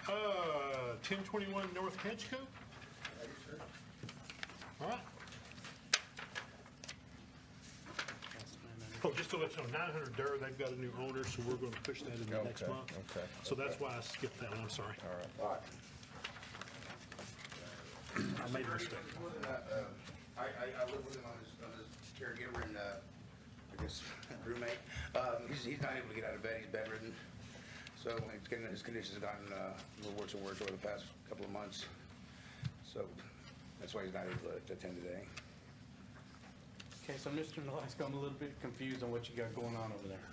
1021 North Hedgecote? All right. Oh, just to let you know, 900 Durr, they've got a new owner, so we're going to push that in the next Okay, month. okay, So that's why I skipped that one, I'm sorry. All right. All right. I made a mistake. I live with him on his caregiver and, I guess, roommate. He's not able to get out of bed, he's bedridden. So his conditions have gotten a little worse and worse over the past couple of months. So that's why he's not able to attend today. Okay, so Mr. Nolasco, I'm a little bit confused on what you got going on over there.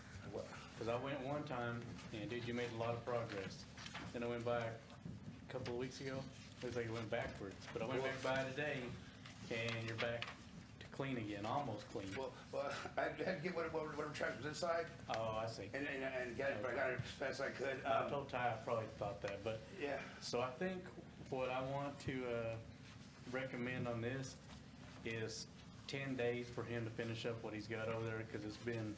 Because I went one time, and dude, you made a lot of progress. Then I went by a couple of weeks ago, looks like it went backwards. But I went back by today, and you're back to clean again, almost clean. Well, I had to get whatever trash was inside Oh, I see. and get it, but I got it as fast as I could. I told Ty I probably thought that, but, Yeah. so I think what I want to recommend on this is 10 days for him to finish up what he's got over there, because it's been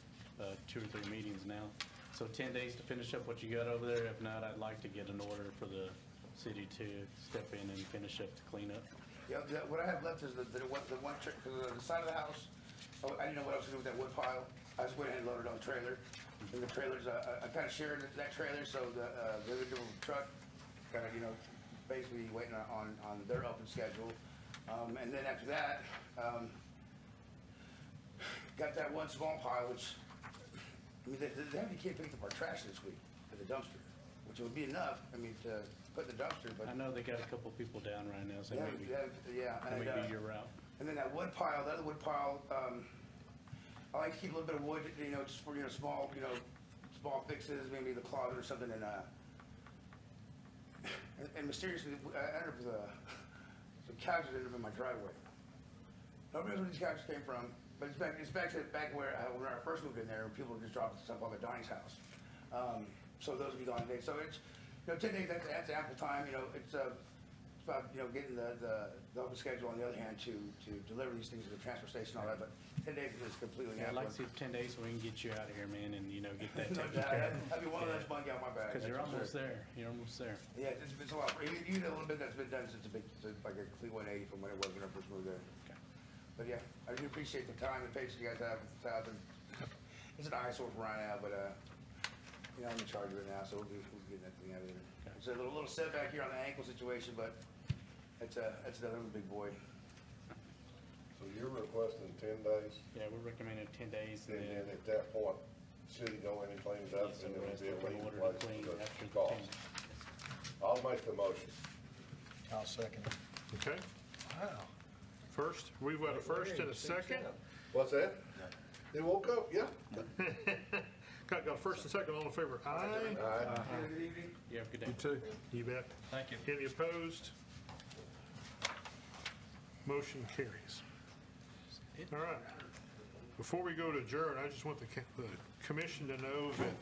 2 or 3 meetings now. So 10 days to finish up what you got over there. If not, I'd like to get an order for the city to step in and finish up the cleanup. Yeah, what I have left is the one, because the side of the house, I didn't know what else to do with that wood pile. I just went ahead and loaded it on the trailer. And the trailers, I kind of shared that trailer, so the individual truck, kind of, basically waiting on their open schedule. And then after that, got that one small pile, which, I mean, they haven't picked up our trash this week at the dumpster, which would be enough, I mean, to put in the dumpster, but. I know they got a couple people down right now, so maybe, Yeah, that may be your route. and then that wood pile, the other wood pile, I like to keep a little bit of wood, just for, small, small fixes, maybe the closet or something, and mysteriously, I ended up with some couches that ended up in my driveway. Nobody knows where these couches came from, but it's back where, when I first moved in there, people were just dropping stuff off at Donnie's house. So those will be gone today, so it's, 10 days, that's ample time, it's about, getting the open schedule on the other hand to deliver these things to the transfer station and all that, but 10 days is completely Yeah, I'd ample. like to see 10 days so we can get you out of here, man, and, get that No taken doubt. care of. That'd be one less monkey out my bag. Because you're that's for almost sure. there, you're almost there. Yeah, it's a lot. You know a little bit that's been done since like a complete 180 from when it was when I first moved there. Okay. But yeah, I do appreciate the time and patience you guys have. It's an eyesore for right now, but I'm in charge of it now, so we'll be getting that thing out of there. Okay. It's a little setback here on the ankle situation, but that's another big boy. So you're requesting 10 days, Yeah, we're recommending 10 days, and and then then, at that point, city go in and clean it up, yes, and the then rest it'll we're be a gonna lien order to place clean for after the the 10. cost. I'll make the motion. I'll second it. Okay, Wow. first, we've got a first and a second. What's that? They woke up, yeah. Got a first and second, all in favor, aye. All right. Good evening. You have a good day. You too. You bet. Thank you. Any opposed? Motion carries. All right. Before we go to adjourn, I just want the commission to know that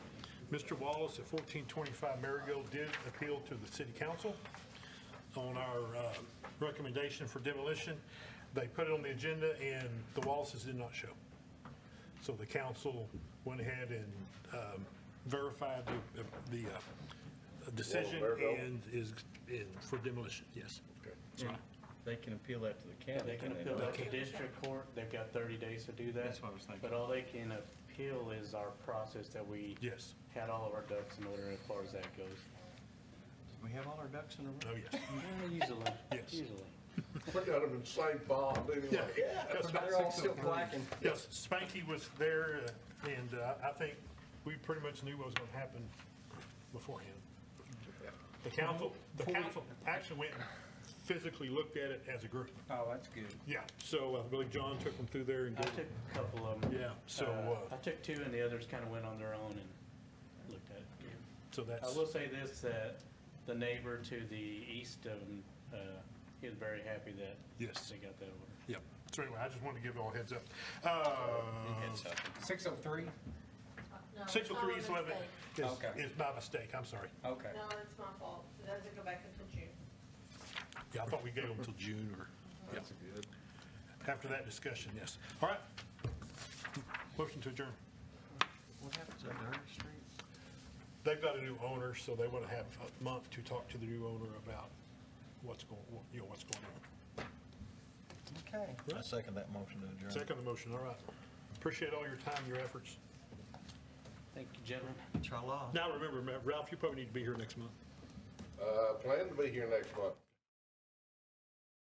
Mr. Wallace at 1425 Marigold did appeal to the city council on our recommendation for demolition. They put it on the agenda and the Wallaces did not show. So the council went ahead and verified the decision Marigold? and is in for demolition, yes. That's right. They can appeal that to the county. They can appeal that to district court, they've got 30 days to do that. That's what I was thinking. But all they can appeal is our process that we Yes. had all of our ducks in order as far as that goes. We have all our ducks in a row. Oh, yes. Yeah, usually, Yes. usually. We got them in the same bond anyway. Yes, They're all still quacking. Yes, Spanky was there, and I think we pretty much knew what was going to happen beforehand. The council actually went and physically looked at it as a group. Oh, that's good. Yeah, so I believe John took them through there and I gave took a couple of them. Yeah, so, I took 2 and the others kind of went on their own and looked at it. so I that's, will say this, that the neighbor to the east of them, he was very happy that Yes. they got that order. yeah. So anyway, I just wanted to give you all a heads up. 603? No, it's 603 not East a 11 mistake. Okay. is my mistake, I'm sorry. Okay. No, it's my fault. It doesn't go back until June. Yeah, I thought we gave them until June or, yeah. That's good. after that discussion, yes. All right. Motion to adjourn. What happens to Derby Street? They've got a new owner, so they want to have a month to talk to the new owner about what's going on. Okay. I second that motion to adjourn. Second the motion, all right. Appreciate all your time, your efforts. Thank you, gentlemen. Inshallah. Now, remember, Ralph, you probably need to be here next month. Plan to be here next month.